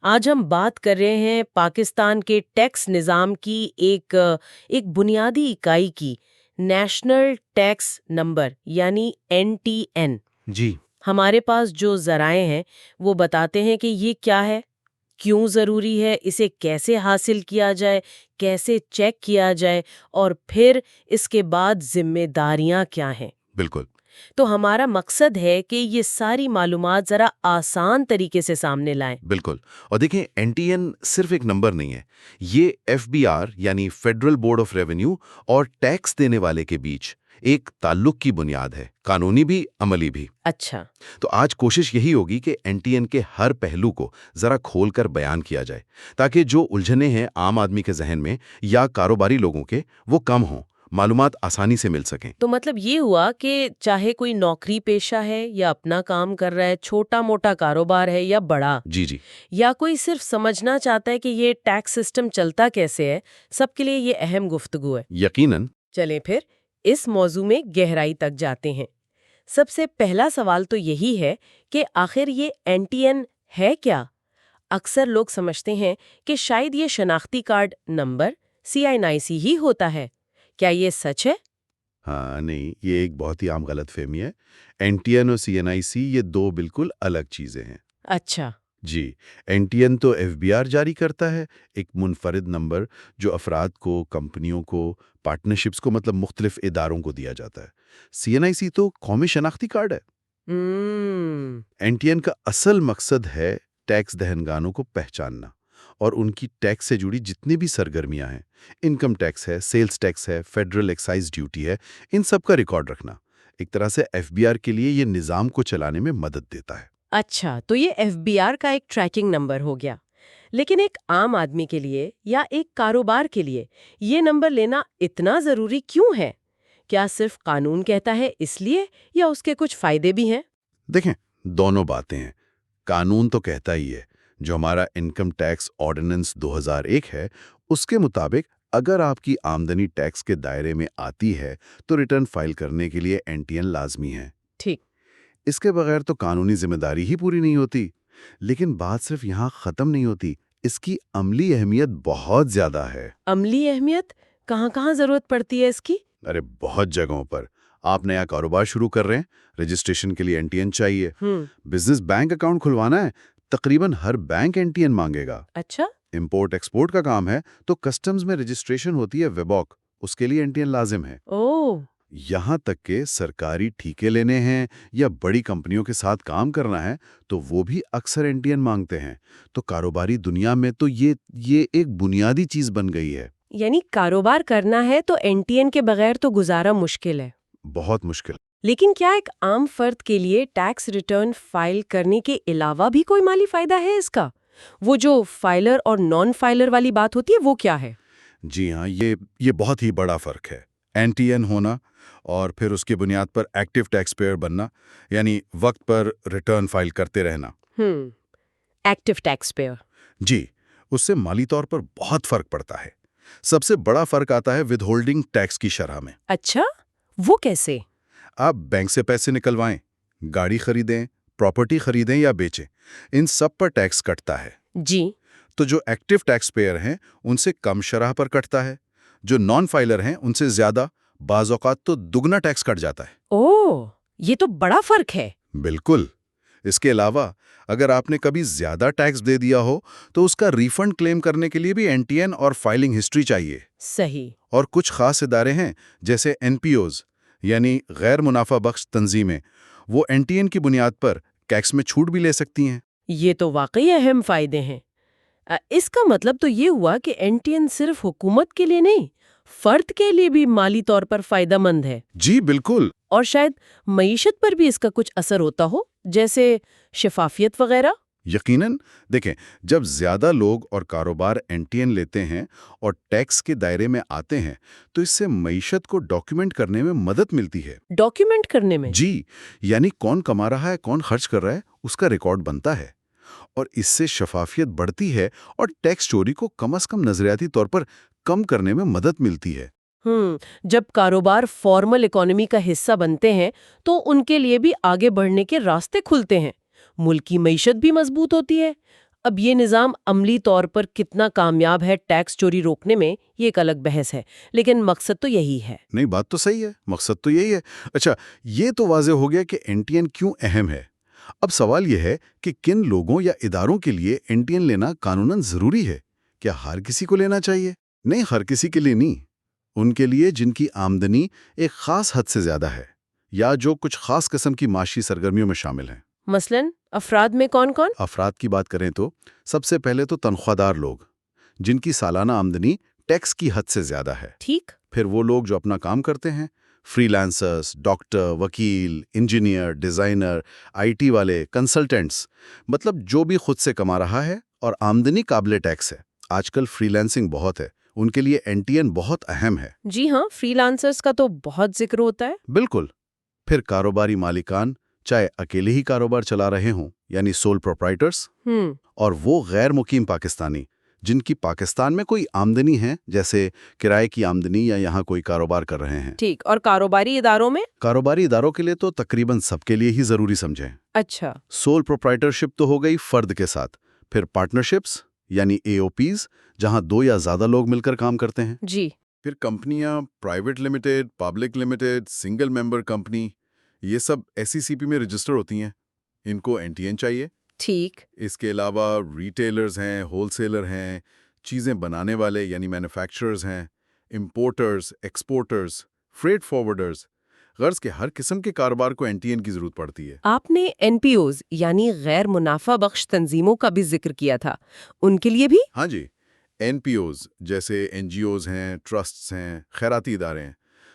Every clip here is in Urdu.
آج ہم بات کر رہے ہیں پاکستان کے ٹیکس نظام کی ایک بنیادی اکائی کی، نیشنل ٹیکس نمبر یعنی NTN۔ جی ہمارے پاس جو ذرائع ہیں وہ بتاتے ہیں کہ یہ کیا ہے، کیوں ضروری ہے، اسے کیسے حاصل کیا جائے، کیسے چیک کیا جائے، اور پھر اس کے بعد ذمہ داریاں کیا ہیں۔ بالکل تو ہمارا مقصد ہے کہ یہ ساری معلومات ذرا آسان طریقے سے سامنے لائیں۔ بالکل اور دیکھیں NTN صرف ایک نمبر نہیں ہے، یہ FBR یعنی فیڈرل بورڈ آف ریونیو اور ٹیکس دینے والے کے بیچ ایک تعلق کی بنیاد ہے، قانونی بھی عملی بھی۔ اچھا، تو آج کوشش یہی ہوگی کہ NTN کے ہر پہلو کو ذرا کھول کر بیان کیا جائے تاکہ جو الجھنیں ہیں عام آدمی کے ذہن میں یا کاروباری لوگوں کے وہ کم ہوں، معلومات آسانی سے مل سکیں۔ تو مطلب یہ ہوا کہ چاہے کوئی نوکری پیشہ ہے یا اپنا کام کر رہا ہے، چھوٹا موٹا کاروبار ہے یا بڑا، جی یا کوئی صرف سمجھنا چاہتا ہے کہ یہ ٹیکس سسٹم چلتا کیسے ہے، سب کے لیے یہ اہم گفتگو ہے۔ یقیناً۔ چلیں پھر اس موضوع میں گہرائی تک جاتے ہیں۔ سب سے پہلا سوال تو یہی ہے کہ آخر یہ NTN ہے کیا؟ اکثر لوگ سمجھتے ہیں کہ شاید یہ شناختی کارڈ نمبر CINIC ہی ہوتا ہے۔ کیا یہ سچ ہے؟ ہاں نہیں، یہ ایک بہت ہی عام غلط فہمی ہے۔ NTN اور CNIC یہ دو بالکل الگ چیزیں ہیں۔ اچھا، جی، NTN تو FBR جاری کرتا ہے، ایک منفرد نمبر جو افراد کو، کمپنیوں کو، پارٹنرشپس کو مطلب مختلف اداروں کو دیا جاتا ہے۔ CNIC تو قومی شناختی کارڈ ہے۔ NTN کا اصل مقصد ہے ٹیکس دہندگانوں کو پہچاننا اور ان کی ٹیکس سے جڑی جتنی بھی سرگرمیاں ہیں، انکم ٹیکس ہے، سیلز ٹیکس ہے، فیڈرل ایکسائز ڈیوٹی ہے، ان سب کا ریکارڈ رکھنا۔ ایک طرح سے FBR کے لیے یہ نظام کو چلانے میں مدد دیتا ہے۔ اچھا، تو یہ FBR کا ایک ٹریکنگ نمبر ہو گیا، لیکن ایک عام آدمی کے لیے یا ایک کاروبار کے لیے یہ نمبر لینا اتنا ضروری کیوں ہے؟ کیا صرف قانون کہتا ہے اس لیے، یا اس کے کچھ فائدے بھی ہیں؟ دیکھیں، دونوں باتیں ہیں۔ قانون تو کہتا ہی ہے، جو ہمارا انکم ٹیکس آرڈیننس 2001 ہے، اس کے مطابق اگر آپ کی آمدنی ٹیکس کے دائرے میں آتی ہے تو ریٹرن فائل کرنے کے لیے NTN لازمی ہے۔ ٹھیک، اس کے بغیر تو قانونی ذمہ داری ہی پوری نہیں ہوتی۔ لیکن بات صرف یہاں ختم نہیں ہوتی، اس کی عملی اہمیت بہت زیادہ ہے۔ عملی اہمیت کہاں کہاں ضرورت پڑتی ہے اس کی؟ ارے بہت جگہوں پر۔ آپ نیا کاروبار شروع کر رہے ہیں، رجسٹریشن کے لیے NTN چاہیے۔ بزنس بینک اکاؤنٹ کھلوانا ہے، تقریباً ہر بینک NTN مانگے گا۔ اچھا، امپورٹ ایکسپورٹ کا کام ہے تو کسٹمز میں رجسٹریشن ہوتی ہے WBOC، اس کے لیے NTN لازم ہے۔ اوہ، یہاں تک کہ سرکاری ٹھیکے لینے ہیں یا بڑی کمپنیوں کے ساتھ کام کرنا ہے تو وہ بھی اکثر NTN مانگتے ہیں۔ تو کاروباری دنیا میں تو یہ ایک بنیادی چیز بن گئی ہے۔ یعنی کاروبار کرنا ہے تو NTN کے بغیر تو گزارا مشکل ہے۔ بہت مشکل۔ لیکن کیا ایک عام فرد کے لیے ٹیکس ریٹرن فائل کرنے کے علاوہ بھی کوئی مالی فائدہ ہے اس کا؟ وہ جو فائلر اور نان فائلر والی بات ہوتی ہے وہ کیا ہے؟ جی ہاں، یہ بہت ہی بڑا فرق ہے۔ NTN ہونا اور پھر اس کی بنیاد پر ایکٹیو ٹیکس پیئر بننا، یعنی وقت پر ریٹرن فائل کرتے رہنا۔ Active tax payer. جی، اس سے مالی طور پر بہت فرق پڑتا ہے۔ سب سے بڑا فرق آتا ہے ود ہولڈنگ ٹیکس کی شرح میں۔ اچھا، وہ کیسے؟ آپ بینک سے پیسے نکلوائیں، گاڑی خریدیں، پراپرٹی خریدیں یا بیچیں، ان سب پر ٹیکس کٹتا ہے۔ جی، تو جو ایکٹیو ٹیکس پیئر ہیں ان سے کم شرح پر کٹتا ہے، جو نان فائلر ہیں ان سے زیادہ، بعض اوقات تو دگنا ٹیکس کٹ جاتا ہے۔ اوہ، یہ تو بڑا فرق ہے۔ بالکل۔ اس کے علاوہ اگر آپ نے کبھی زیادہ ٹیکس دے دیا ہو تو اس کا ریفنڈ کلیم کرنے کے لیے بھی NTN اور فائلنگ ہسٹری چاہیے۔ صحیح۔ اور کچھ خاص ادارے ہیں جیسے NPOs یعنی غیر منافع بخش تنظیمیں، وہ NTN کی بنیاد پر ٹیکس میں چھوٹ بھی لے سکتی ہیں۔ یہ تو واقعی اہم فائدے ہیں۔ اس کا مطلب تو یہ ہوا کہ NTN صرف حکومت کے لیے نہیں، فرد کے لیے بھی مالی طور پر فائدہ مند ہے۔ جی بالکل۔ اور شاید معیشت پر بھی اس کا کچھ اثر ہوتا ہو، جیسے شفافیت وغیرہ۔ یقیناً۔ دیکھیں، جب زیادہ لوگ اور کاروبار NTN لیتے ہیں اور ٹیکس کے دائرے میں آتے ہیں تو اس سے معیشت کو ڈاکیومنٹ کرنے میں مدد ملتی ہے۔ ڈاکیومنٹ کرنے میں؟ جی، یعنی کون کما رہا ہے، کون خرچ کر رہا ہے، اس کا ریکارڈ بنتا ہے، اور اس سے شفافیت بڑھتی ہے اور ٹیکس چوری کو کم از کم نظریاتی طور پر کم کرنے میں مدد ملتی ہے۔ جب کاروبار فارمل اکانومی کا حصہ بنتے ہیں تو ان کے لیے بھی آگے بڑھنے کے راستے کھلتے ہیں، ملک کی معیشت بھی مضبوط ہوتی ہے۔ اب یہ نظام عملی طور پر کتنا کامیاب ہے ٹیکس چوری روکنے میں، یہ ایک الگ بحث ہے، لیکن مقصد تو یہی ہے۔ نہیں، بات تو صحیح ہے، مقصد تو یہی ہے۔ اچھا، یہ تو واضح ہو گیا کہ این ٹی این کیوں اہم ہے۔ اب سوال یہ ہے کہ کن لوگوں یا اداروں کے لیے این ٹی این لینا قانوناً ضروری ہے؟ کیا ہر کسی کو لینا چاہیے؟ نہیں، ہر کسی کے لیے نہیں۔ ان کے لیے جن کی آمدنی ایک خاص حد سے زیادہ ہے یا جو کچھ خاص قسم کی معاشی سرگرمیوں میں شامل ہیں۔ مثلاً افراد میں کون کون؟ افراد کی بات کریں تو سب سے پہلے تو تنخواہ دار لوگ، جن کی سالانہ آمدنی ٹیکس کی حد سے زیادہ ہے۔ ٹھیک۔ پھر وہ لوگ جو اپنا کام کرتے ہیں، فری لانسرز، ڈاکٹر، وکیل، انجینئر، ڈیزائنر، آئی ٹی والے، کنسلٹنٹس، مطلب جو بھی خود سے کما رہا ہے اور آمدنی قابل ٹیکس ہے۔ آج کل فری لانسنگ بہت ہے، ان کے لیے این ٹی این بہت اہم ہے۔ جی ہاں، فری لانسرز کا تو بہت ذکر ہوتا ہے۔ بالکل۔ پھر کاروباری مالکان، چاہے اکیلے ہی کاروبار چلا رہے ہوں یعنی سول پروپرائٹرز، اور وہ غیر مقیم پاکستانی جن کی پاکستان میں کوئی آمدنی ہے، جیسے کرائے کی آمدنی یا یہاں کوئی کاروبار کر رہے ہیں۔ ٹھیک، اور کاروباری اداروں میں؟ کاروباری اداروں کے لیے تو تقریباً سب کے لیے ہی ضروری سمجھیں۔ اچھا۔ سول پروپرائٹرشپ تو ہو گئی فرد کے ساتھ، پھر پارٹنرشپس یعنی اے او پیز، جہاں 2 یا زیادہ لوگ مل کر کام کرتے ہیں۔ جی۔ پھر کمپنیاں، private limited, public limited, single member company, یہ سب ایس ای سی پی میں رجسٹر ہوتی ہیں، ان کو این ٹی این چاہیے۔ ٹھیک۔ اس کے علاوہ ریٹیلرز ہیں، ہول سیلر ہیں، چیزیں بنانے والے یعنی مینوفیکچررز ہیں، امپورٹرز، ایکسپورٹرز، فریٹ فارورڈرز، غرض کے ہر قسم کے کاروبار کو این ٹی این کی ضرورت پڑتی ہے۔ آپ نے این پی اوز یعنی غیر منافع بخش تنظیموں کا بھی ذکر کیا تھا، ان کے لیے بھی؟ ہاں جی، این پی اوز جیسے این جی اوز ہیں، ٹرسٹس ہیں، خیراتی ادارے ہیں،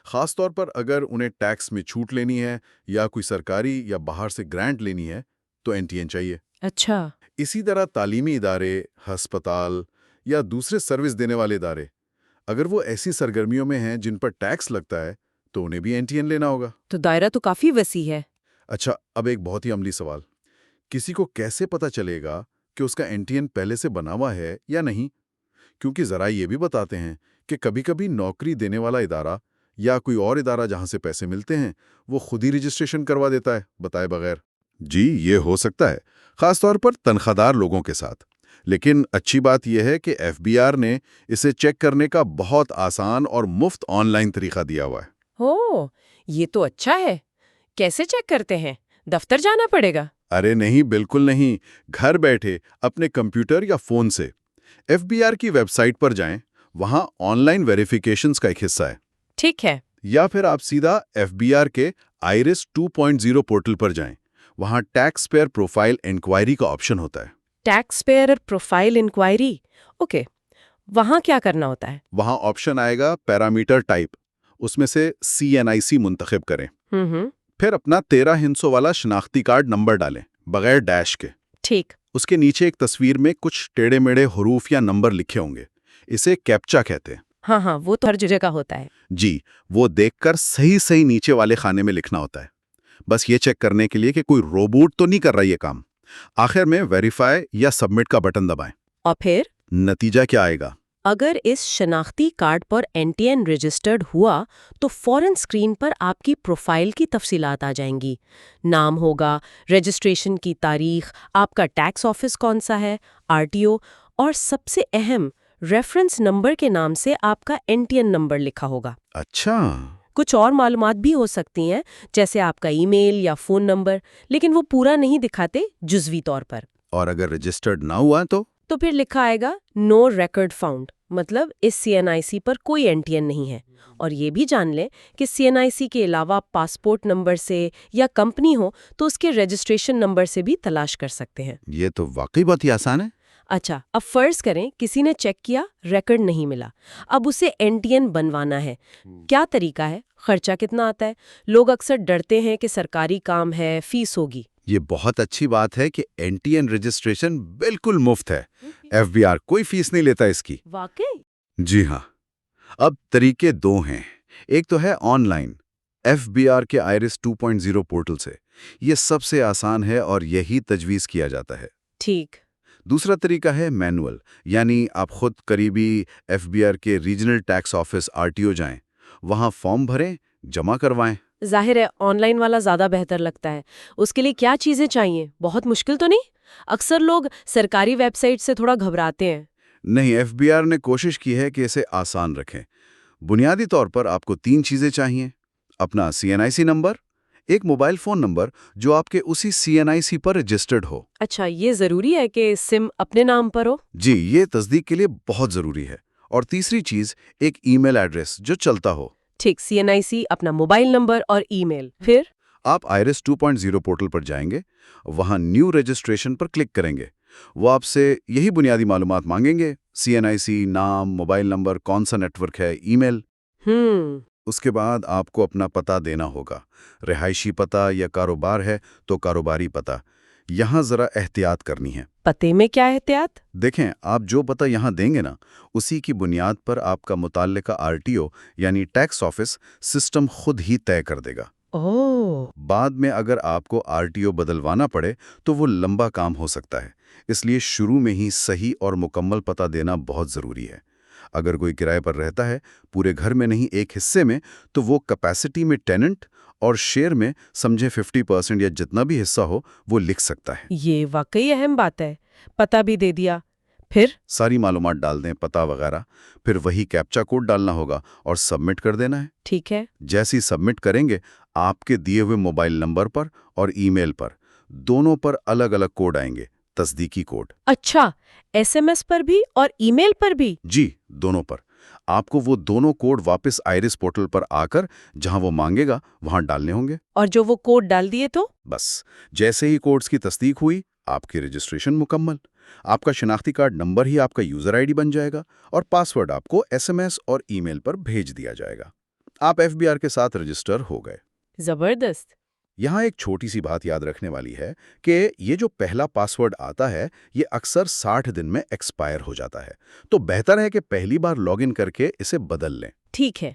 خاص طور پر اگر انہیں ٹیکس میں چھوٹ لینی ہے یا کوئی سرکاری یا باہر سے گرانٹ لینی ہے تو این ٹی این چاہیے۔ اچھا۔ اسی طرح تعلیمی ادارے، ہسپتال یا دوسرے سروس دینے والے ادارے، اگر وہ ایسی سرگرمیوں میں ہیں جن پر ٹیکس لگتا ہے تو انہیں بھی این ٹی این لینا ہوگا۔ تو دائرہ تو کافی وسیع ہے۔ اچھا، اب ایک بہت ہی عملی سوال، کسی کو کیسے پتہ چلے گا کہ اس کا این ٹی این پہلے سے بنا ہوا ہے یا نہیں؟ کیونکہ ذرائع یہ بھی بتاتے ہیں کہ کبھی کبھی نوکری دینے والا ادارہ یا کوئی اور ادارہ جہاں سے پیسے ملتے ہیں وہ خود ہی رجسٹریشن کروا دیتا ہے بتائے بغیر۔ جی، یہ ہو سکتا ہے، خاص طور پر تنخواہ دار لوگوں کے ساتھ۔ لیکن اچھی بات یہ ہے کہ ایف بی آر نے اسے چیک کرنے کا بہت آسان اور مفت آن لائن طریقہ دیا ہوا ہے۔ ہو، یہ تو اچھا ہے۔ کیسے چیک کرتے ہیں؟ دفتر جانا پڑے گا؟ ارے نہیں، بالکل نہیں، گھر بیٹھے اپنے کمپیوٹر یا فون سے ایف بی آر کی ویب سائٹ پر جائیں، وہاں آن لائن ویریفیکیشنز کا ایک حصہ ہے۔ ٹھیک ہے۔ یا پھر آپ سیدھا ایف بی آر کے آئرس 2.0 پورٹل پر جائیں، وہاں ٹیکس پیئر پروفائل انکوائری کا آپشن ہوتا ہے۔ Tax payer profile inquiry, okay, وہاں کیا کرنا ہوتا ہے؟ وہاں آپشن آئے گا پیرامیٹر ٹائپ، اس میں سے سی این آئی سی منتخب کریں، پھر اپنا 13 ہندسوں والا شناختی کارڈ نمبر ڈالیں بغیر ڈیش کے۔ ٹھیک۔ اس کے نیچے ایک تصویر میں کچھ ٹیڑے میڑے حروف یا نمبر لکھے ہوں گے، اسے کیپچا کہتے ہیں۔ ہاں، وہ تو ہر جگہ ہوتا ہے۔ جی، وہ دیکھ کر صحیح نیچے والے خانے میں لکھنا ہوتا ہے، بس یہ چیک کرنے کے لیے کہ کوئی روبوٹ تو نہیں کر رہا یہ کام۔ آخر میں ویریفائی یا سبمٹ کا بٹن دبائیں۔ اور پھر نتیجہ کیا آئے گا؟ اگر اس شناختی کارڈ پر این ٹی این رجسٹرڈ ہوا تو فوراً اسکرین پر آپ کی پروفائل کی تفصیلات آ جائیں گی۔ نام ہوگا، رجسٹریشن کی تاریخ، آپ کا ٹیکس آفس کون سا ہے، آر ٹی او، اور سب سے اہم ریفرنس نمبر کے نام سے آپ کا این ٹی این نمبر لکھا ہوگا۔ اچھا۔ کچھ اور معلومات بھی ہو سکتی ہیں، جیسے آپ کا ای میل یا فون نمبر، لیکن وہ پورا نہیں دکھاتے، جزوی طور پر۔ اور اگر رجسٹرڈ نہ ہوا تو پھر لکھا آئے گا نو ریکارڈ فاؤنڈ، مطلب اس سی این آئی سی پر کوئی این ٹی این نہیں ہے۔ اور یہ بھی جان لیں کہ سی این آئی سی کے علاوہ پاسپورٹ نمبر سے یا کمپنی ہو تو اس کے رجسٹریشن نمبر سے بھی تلاش کر سکتے ہیں۔ یہ تو واقعی بہت ہی آسان ہے۔ اچھا، اب فرض کریں کسی نے چیک کیا، ریکارڈ نہیں ملا، اب اسے این ٹی این بنوانا ہے، کیا طریقہ ہے؟ خرچہ کتنا آتا ہے؟ لوگ اکثر ڈرتے ہیں کہ سرکاری کام ہے، فیس ہوگی۔ یہ بہت اچھی بات ہے کہ این ٹی این رجسٹریشن بالکل مفت ہے، ایف بی آر کوئی فیس نہیں لیتا اس کی۔ واقعی؟ جی ہاں۔ اب طریقے 2 ہیں، ایک تو ہے online, F B R کے آئرس 2.0 پورٹل سے، یہ سب سے آسان ہے اور یہی تجویز کیا جاتا ہے۔ ٹھیک۔ دوسرا طریقہ ہے مینول، یعنی آپ خود قریبی ایف بی آر کے regional tax office R T O جائیں، وہاں فارم بھریں، جمع کروائیں۔ ظاہر ہے آن لائن والا زیادہ بہتر لگتا ہے۔ اس کے لیے کیا چیزیں چاہیے؟ بہت مشکل تو نہیں؟ اکثر لوگ سرکاری ویب سائٹ سے تھوڑا گھبراتے ہیں۔ نہیں، ایف بی آر نے کوشش کی ہے کہ اسے آسان رکھیں۔ بنیادی طور پر آپ کو 3 چیزیں چاہیے: اپنا CNIC نمبر، ایک موبائل فون نمبر جو آپ کے اسی CNIC پر رجسٹرڈ ہو۔ اچھا، یہ ضروری ہے کہ سم اپنے نام پر ہو؟ جی، یہ تصدیق کے لیے بہت ضروری ہے۔ اور تیسری چیز، ایک ای میل ایڈریس جو چلتا ہو۔ ٹھیک، CNIC، اپنا موبائل نمبر اور ای میل۔ پھر آپ IRIS 2.0 پورٹل پر جائیں گے، وہاں نیو رجسٹریشن پر کلک کریں گے۔ وہ آپ سے یہی بنیادی معلومات مانگیں گے: CNIC، نام، موبائل نمبر، کون سا نیٹ ورک ہے، ای میل۔ اس کے بعد آپ کو اپنا پتہ دینا ہوگا۔ رہائشی پتہ یا کاروبار ہے تو کاروباری پتہ۔ یہاں ذرا احتیاط کرنی ہے۔ پتے میں کیا احتیاط؟ دیکھیں، آپ جو پتہ یہاں دیں گے نا، اسی کی بنیاد پر آپ کا متعلقہ RTO یعنی ٹیکس آفس سسٹم خود ہی طے کر دے گا۔ بعد میں اگر آپ کو RTO بدلوانا پڑے تو وہ لمبا کام ہو سکتا ہے، اس لیے شروع میں ہی صحیح اور مکمل پتہ دینا بہت ضروری ہے۔ اگر کوئی کرائے پر رہتا ہے، پورے گھر میں نہیں ایک حصے میں، تو وہ کیپیسٹی میں ٹیننٹ اور شیئر میں سمجھے 50% یا جتنا بھی حصہ ہو وہ لکھ سکتا ہے۔ یہ واقعی اہم بات ہے۔ پتہ بھی دے دیا، پھر ساری معلومات ڈال دیں، پتہ وغیرہ، پھر وہی کیپچا کوڈ ڈالنا ہوگا اور سبمٹ کر دینا ہے۔ ٹھیک ہے۔ جیسی سبمٹ کریں گے، آپ کے دیے ہوئے موبائل نمبر پر اور ای میل پر دونوں پر الگ الگ کوڈ آئیں گے، تصدیقی کوڈ۔ اچھا، SMS پر بھی اور ای میل پر بھی؟ جی، دونوں پر۔ آپ کو وہ دونوں کوڈ واپس IRIS پورٹل پر آ کر جہاں وہ مانگے گا وہاں ڈالنے ہوں گے۔ اور جو وہ کوڈ ڈال دیے تو؟ بس جیسے ہی کوڈز کی تصدیق ہوئی، آپ کی رجسٹریشن مکمل۔ آپ کا شناختی کارڈ نمبر ہی آپ کا یوزر ID بن جائے گا اور پاسورڈ آپ کو SMS اور ای میل پر بھیج دیا جائے گا۔ آپ FBR کے ساتھ رجسٹر ہو گئے۔ زبردست۔ یہاں ایک چھوٹی سی بات یاد رکھنے والی ہے کہ یہ جو پہلا پاسورڈ آتا ہے، یہ اکثر 60 دن میں ایکسپائر ہو جاتا ہے، تو بہتر ہے کہ پہلی بار لاگ ان کر کے اسے بدل لیں۔ ٹھیک ہے۔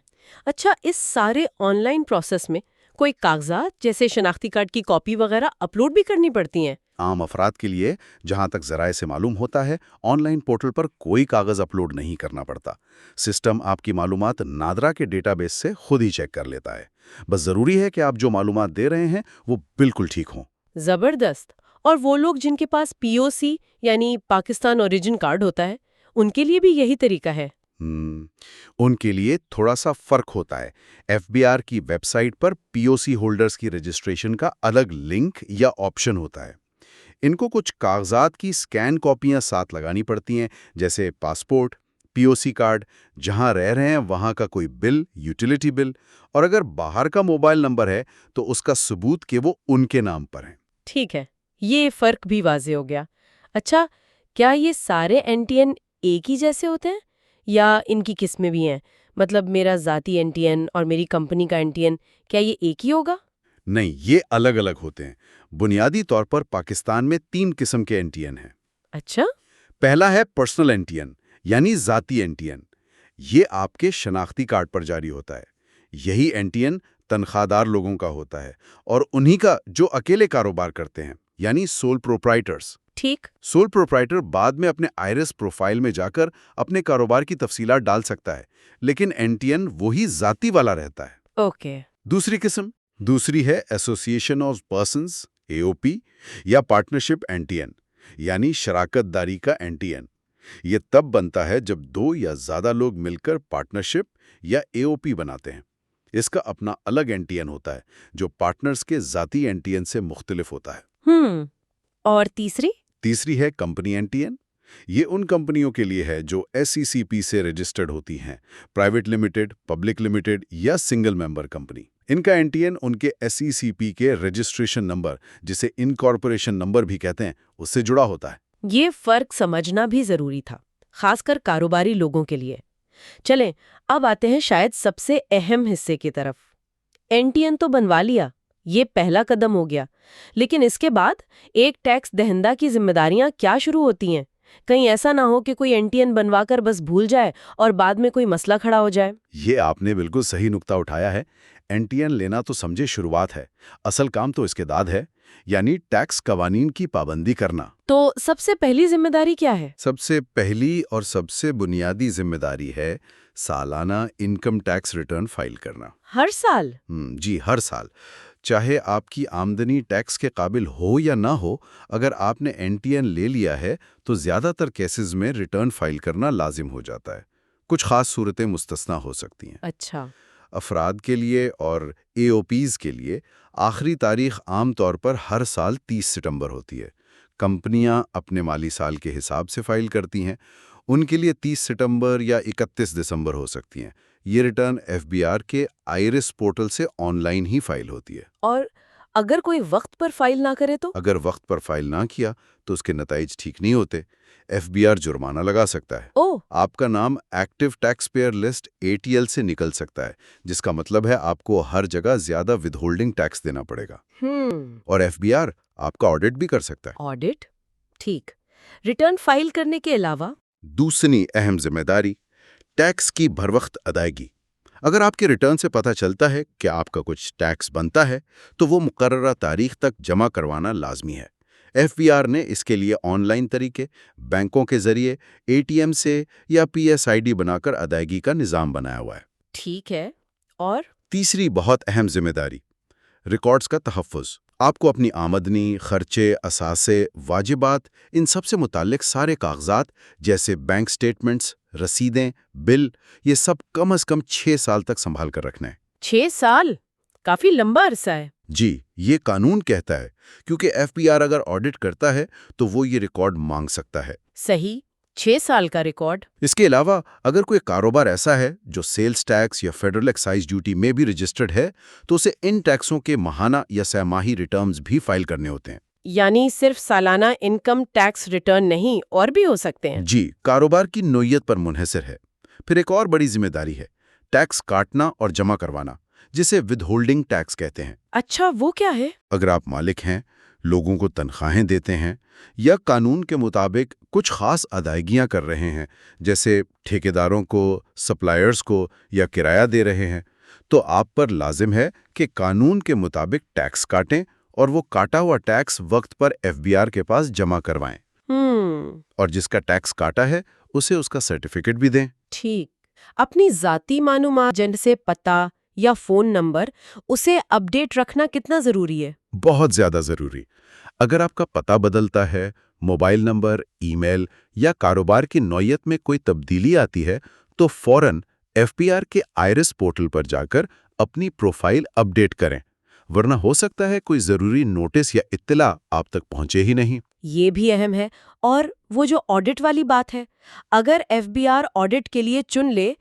اچھا، اس سارے آن لائن پروسیس میں کوئی کاغذات جیسے شناختی کارڈ کی کاپی وغیرہ اپلوڈ بھی کرنی پڑتی ہیں؟ عام افراد کے لیے، جہاں تک ذرائع سے معلوم ہوتا ہے، آن لائن پورٹل پر کوئی کاغذ اپلوڈ نہیں کرنا پڑتا۔ سسٹم آپ کی معلومات نادرا کے ڈیٹا بیس سے خود ہی چیک کر لیتا ہے۔ بس ضروری ہے کہ آپ جو معلومات دے رہے ہیں وہ بالکل ٹھیک ہوں۔ زبردست۔ اور وہ لوگ جن کے پاس POC یعنی پاکستان اوریجن کارڈ ہوتا ہے، ان کے لیے بھی یہی طریقہ ہے؟ ان کے لیے تھوڑا سا فرق ہوتا ہے۔ FBR کی ویب سائٹ پر POC ہولڈرز کی رجسٹریشن کا الگ لنک یا آپشن ہوتا ہے۔ ان کو کچھ کاغذات کی سکین کاپیاں ساتھ لگانی پڑتی ہیں، جیسے پاسپورٹ، POC کارڈ، جہاں رہ رہے ہیں وہاں کا کوئی بل، یوٹیلیٹی بل، اور اگر باہر کا موبائل نمبر ہے تو اس کا ثبوت کہ وہ ان کے نام پر ہیں۔ ٹھیک ہے، یہ فرق بھی واضح ہو گیا۔ اچھا، کیا یہ سارے NTN ایک ہی جیسے ہوتے ہیں یا ان کی قسمیں بھی ہیں؟ مطلب میرا ذاتی NTN اور میری کمپنی کا NTN، کیا یہ ایک ہی ہوگا؟ نہیں، یہ الگ الگ ہوتے ہیں۔ بنیادی طور پر پاکستان میں 3 قسم کے NTN ہیں۔ اچھا۔ پہلا ہے پرسنل NTN یعنی ذاتی NTN۔ یہ آپ کے شناختی کارڈ پر جاری ہوتا ہے۔ یہی NTN تنخواہ دار لوگوں کا ہوتا ہے اور انہی کا جو اکیلے کاروبار کرتے ہیں، یعنی سول پروپرائٹرز۔ ٹھیک۔ سول پروپرائٹر بعد میں اپنے IRIS پروفائل میں جا کر اپنے کاروبار کی تفصیلات ڈال سکتا ہے، لیکن NTN وہی ذاتی والا رہتا ہے۔ اوکے۔ دوسری ہے ایسوسیشن آف پرسنز AOP یا پارٹنرشپ NTN یعنی شراکت داری کا NTN۔ یہ تب بنتا ہے جب 2 یا زیادہ لوگ مل کر پارٹنرشپ یا AOP بناتے ہیں۔ اس کا اپنا الگ NTN ہوتا ہے جو پارٹنرز کے ذاتی NTN سے مختلف ہوتا ہے۔ اور تیسری ہے کمپنی NTN۔ یہ ان کمپنیوں کے لیے ہے جو SECP سے رجسٹرڈ ہوتی ہیں، پرائیویٹ لمیٹڈ، پبلک لمیٹڈ یا سنگل ممبر کمپنی۔ ان کا NTN ان کے SECP کے رجسٹریشن نمبر، جسے انکارپوریشن نمبر بھی کہتے ہیں، اس سے جڑا ہوتا ہے۔ یہ فرق سمجھنا بھی ضروری تھا، خاص کر کاروباری لوگوں کے لیے۔ چلیں اب آتے ہیں شاید سب سے اہم حصے کی طرف۔ NTN تو بنوا لیا، یہ پہلا قدم ہو گیا، لیکن اس کے بعد ایک ٹیکس دہندہ کی ذمہ داریاں کیا شروع ہوتی ہیں؟ کہیں ایسا نہ ہو کہ کوئی NTN بنوا کر بس بھول جائے اور بعد میں کوئی مسئلہ کھڑا ہو جائے۔ یہ آپ نے بالکل صحیح نقطہ اٹھایا ہے۔ NTN لینا تو سمجھے شروعات ہے، اصل کام تو اس کے بعد ہے، یعنی ٹیکس قوانین کی پابندی کرنا۔ تو سب سے پہلی ذمہ داری کیا ہے؟ سب سے پہلی اور سب سے بنیادی ذمہ داری ہے سالانہ انکم ٹیکس ریٹرن فائل کرنا۔ ہر سال؟ جی، ہر سال، چاہے آپ کی آمدنی ٹیکس کے قابل ہو یا نہ ہو، اگر آپ نے NTN لے لیا ہے تو زیادہ تر کیسز میں ریٹرن فائل کرنا لازم ہو جاتا ہے۔ کچھ خاص صورتیں مستثنا ہو سکتی ہیں۔ اچھا۔ افراد کے لیے اور AOPs کے لیے آخری تاریخ عام طور پر ہر سال 30 ستمبر ہوتی ہے۔ کمپنیاں اپنے مالی سال کے حساب سے فائل کرتی ہیں، ان کے لیے 30 ستمبر یا 31 دسمبر ہو سکتی ہیں۔ یہ ریٹرن FBR کے آئرس پورٹل سے آن لائن ہی فائل ہوتی ہے۔ اور اگر کوئی وقت پر فائل نہ کرے تو؟ اگر وقت پر فائل نہ کیا تو اس کے نتائج ٹھیک نہیں ہوتے۔ FBR جرمانہ لگا سکتا ہے۔ اوہ! آپ کا نام active tax payer list ATL سے نکل سکتا ہے، جس کا مطلب ہے آپ کو ہر جگہ زیادہ ود ہولڈنگ ٹیکس دینا پڑے گا۔ اور FBR آپ کا آڈٹ بھی کر سکتا ہے۔ آڈٹ؟ ٹھیک۔ ریٹرن فائل کرنے کے علاوہ دوسری اہم ذمہ داری ٹیکس کی بھروقت ادائیگی۔ اگر آپ کے ریٹرن سے پتہ چلتا ہے کہ آپ کا کچھ ٹیکس بنتا ہے تو وہ مقررہ تاریخ تک جمع کروانا لازمی ہے۔ FBR نے اس کے لیے آن لائن طریقے، بینکوں کے ذریعے، ATM سے یا PSID بنا کر ادائیگی کا نظام بنایا ہوا ہے۔ ٹھیک ہے۔ اور تیسری بہت اہم ذمہ داری ریکارڈز کا تحفظ۔ آپ کو اپنی آمدنی، خرچے، اثاثے، واجبات، ان سب سے متعلق سارے کاغذات جیسے بینک سٹیٹمنٹس، رسیدیں، بل، یہ سب کم از کم 6 سال تک سنبھال کر رکھنا ہے۔ 6 سال؟ کافی لمبا عرصہ ہے۔ جی، یہ قانون کہتا ہے، کیونکہ FBR اگر آڈٹ کرتا ہے تو وہ یہ ریکارڈ مانگ سکتا ہے۔ صحیح، 6 سال کا ریکارڈ۔ اس کے علاوہ اگر کوئی کاروبار ایسا ہے جو سیلز ٹیکس یا فیڈرل ایکسائز ڈیوٹی میں بھی رجسٹرڈ ہے تو اسے ان ٹیکسوں کے ماہانہ یا سہ ماہی ریٹرنز بھی فائل کرنے ہوتے ہیں۔ یعنی صرف سالانہ انکم ٹیکس ریٹرن نہیں، اور بھی ہو سکتے ہیں؟ جی، کاروبار کی نوعیت پر منحصر ہے۔ پھر ایک اور بڑی ذمہ داری ہے ٹیکس کاٹنا اور جمع کروانا، جسے ود ہولڈنگ ٹیکس کہتے ہیں۔ اچھا، وہ کیا ہے؟ اگر آپ مالک ہیں، لوگوں کو تنخواہیں دیتے ہیں یا قانون کے مطابق کچھ خاص ادائیگیاں کر رہے ہیں، جیسے ٹھیکیداروں کو، سپلائرز کو یا کرایہ دے رہے ہیں، تو آپ پر لازم ہے کہ قانون کے مطابق ٹیکس کاٹیں اور وہ کاٹا ہوا ٹیکس وقت پر FBR کے پاس جمع کروائیں۔ اور جس کا ٹیکس کاٹا ہے اسے اس کا سرٹیفکیٹ بھی دیں۔ ٹھیک۔ اپنی ذاتی معلومات جیسے پتہ یا فون نمبر، اسے اپ ڈیٹ رکھنا کتنا ضروری ہے؟ بہت زیادہ ضروری۔ اگر آپ کا پتہ بدلتا ہے، موبائل نمبر، ای میل یا کاروبار کی نوعیت میں کوئی تبدیلی آتی ہے تو فوراً FBR کے آئرس پورٹل پر جا کر اپنی پروفائل اپ ڈیٹ کریں، ورنہ ہو سکتا ہے کوئی ضروری نوٹس یا اطلاع آپ تک پہنچے ہی نہیں۔ یہ بھی اہم ہے۔ اور وہ جو آڈٹ والی بات ہے، اگر FBR آڈٹ کے لیے چن لے،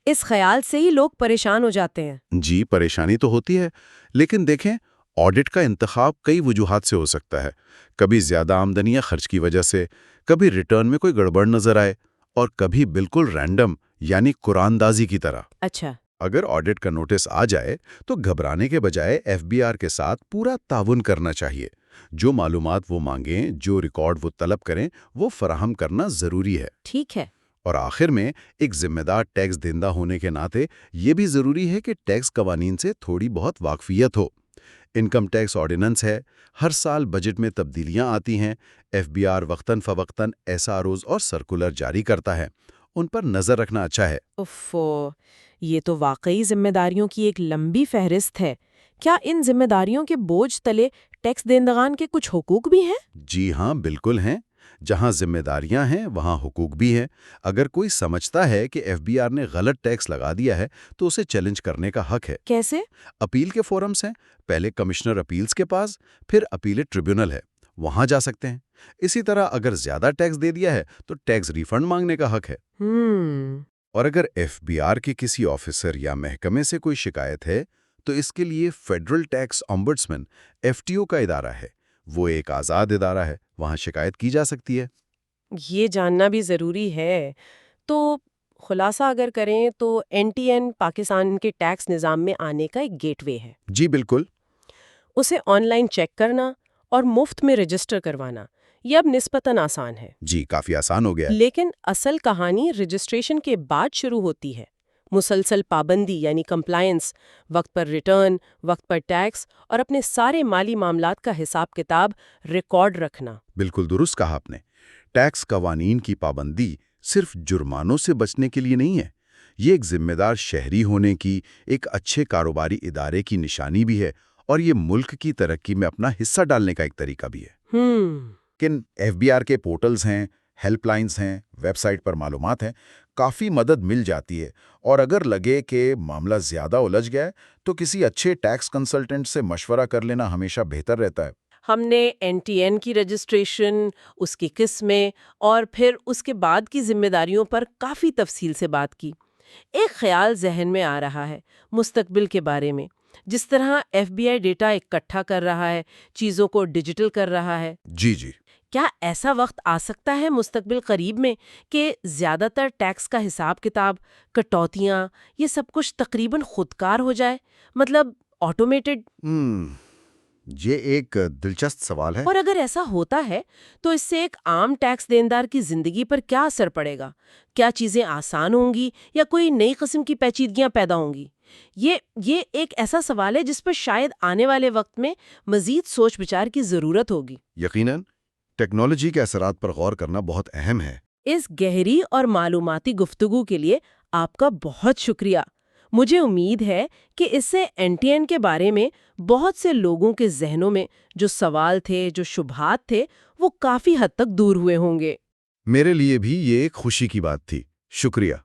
اس خیال سے ہی لوگ پریشان ہو جاتے ہیں۔ جی، پریشانی تو ہوتی ہے، لیکن دیکھیں آڈٹ کا انتخاب کئی وجوہات سے ہو سکتا ہے۔ کبھی زیادہ آمدنی یا خرچ کی وجہ سے، کبھی ریٹرن میں کوئی گڑبڑ نظر آئے، اور کبھی بالکل رینڈم یعنی قرآن دازی کی طرح۔ اچھا۔ اگر آڈٹ کا نوٹس آ جائے تو گھبرانے کے بجائے FBR کے ساتھ پورا تعاون کرنا چاہیے۔ جو معلومات وہ مانگیں، جو ریکارڈ وہ طلب کریں، وہ فراہم کرنا ضروری ہے۔ ٹھیک ہے۔ اور آخر میں ایک ذمہ دار ٹیکس دہندہ ہونے کے ناطے یہ بھی ضروری ہے کہ ٹیکس قوانین سے تھوڑی بہت واقفیت ہو۔ انکم ٹیکس آرڈیننس ہے، ہر سال بجٹ میں تبدیلیاں آتی ہیں، FBR وقتاً فوقتاً SROs اور سرکولر جاری کرتا ہے، ان پر نظر رکھنا اچھا ہے۔ یہ تو واقعی ذمہ داریوں کی ایک لمبی فہرست ہے۔ کیا ان ذمہ داریوں کے بوجھ تلے ٹیکس دہندگان کے کچھ حقوق بھی ہیں؟ جی ہاں، بالکل ہیں۔ جہاں ذمہ داریاں ہیں وہاں حقوق بھی ہیں۔ اگر کوئی سمجھتا ہے کہ FBR نے غلط ٹیکس لگا دیا ہے تو اسے چیلنج کرنے کا حق ہے۔ کیسے؟ اپیل کے فورمز ہیں، پہلے کمشنر اپیلز کے پاس، پھر اپیلیٹ ٹریبیونل ہے، وہاں جا سکتے ہیں۔ اسی طرح اگر زیادہ ٹیکس دے دیا ہے تو ٹیکس ریفنڈ مانگنے کا حق ہے۔ اور اگر FBR کے کسی آفیسر یا محکمے سے کوئی شکایت ہے تو اس کے لیے فیڈرل ٹیکس امبڈسمن FTO کا ادارہ ہے، وہ ایک آزاد ادارہ ہے، وہاں شکایت کی جا سکتی ہے۔ یہ جاننا بھی ضروری ہے۔ تو خلاصہ اگر کریں تو NTN پاکستان کے ٹیکس نظام میں آنے کا ایک گیٹ وے ہے۔ جی بالکل۔ اسے آن لائن چیک کرنا اور مفت میں رجسٹر کروانا یہ اب نسبتاً آسان ہے۔ جی، کافی آسان ہو گیا ہے۔ لیکن اصل کہانی رجسٹریشن کے بعد شروع ہوتی ہے۔ مسلسل پابندی یعنی کمپلائنس، وقت پر ریٹرن، وقت پر ٹیکس اور اپنے سارے مالی معاملات کا حساب کتاب ریکارڈ رکھنا۔ بالکل درست کہا آپ نے۔ ٹیکس قوانین کی پابندی صرف جرمانوں سے بچنے کے لیے نہیں ہے، یہ ایک ذمہ دار شہری ہونے کی، ایک اچھے کاروباری ادارے کی نشانی بھی ہے اور یہ ملک کی ترقی میں اپنا حصہ ڈالنے کا ایک طریقہ بھی ہے۔ کن FBR کے پورٹلز ہیں، ہیلپ لائنز ہیں، ویب سائٹ پر معلومات ہیں، کافی مدد مل جاتی ہے، اور اگر لگے کہ معاملہ زیادہ الجھ گیا ہے تو کسی اچھے ٹیکس کنسلٹنٹ سے مشورہ کر لینا ہمیشہ بہتر رہتا ہے۔ ہم نے NTN کی رجسٹریشن، اس کی قسمیں اور پھر اس کے بعد کی ذمہ داریوں پر کافی تفصیل سے بات کی۔ ایک خیال ذہن میں آ رہا ہے مستقبل کے بارے میں، جس طرح FBI ڈیٹا اکٹھا کر رہا ہے، چیزوں کو ڈیجیٹل کر رہا ہے۔ جی۔ کیا ایسا وقت آ سکتا ہے مستقبل قریب میں کہ زیادہ تر ٹیکس کا حساب کتاب، کٹوتیاں، یہ سب کچھ تقریباً خودکار ہو جائے، مطلب آٹومیٹڈ؟ یہ ایک دلچسپ سوال ہے۔ اور اگر ایسا ہوتا ہے تو اس سے ایک عام ٹیکس دیندار کی زندگی پر کیا اثر پڑے گا؟ کیا چیزیں آسان ہوں گی یا کوئی نئی قسم کی پیچیدگیاں پیدا ہوں گی؟ یہ ایک ایسا سوال ہے جس پر شاید آنے والے وقت میں مزید سوچ بچار کی ضرورت ہوگی۔ یقیناً ٹیکنالوجی کے اثرات پر غور کرنا بہت اہم ہے۔ اس گہری اور معلوماتی گفتگو کے لیے آپ کا بہت شکریہ۔ مجھے امید ہے کہ اس سے NTN کے بارے میں بہت سے لوگوں کے ذہنوں میں جو سوال تھے، جو شبہات تھے، وہ کافی حد تک دور ہوئے ہوں گے۔ میرے لیے بھی یہ ایک خوشی کی بات تھی۔ شکریہ۔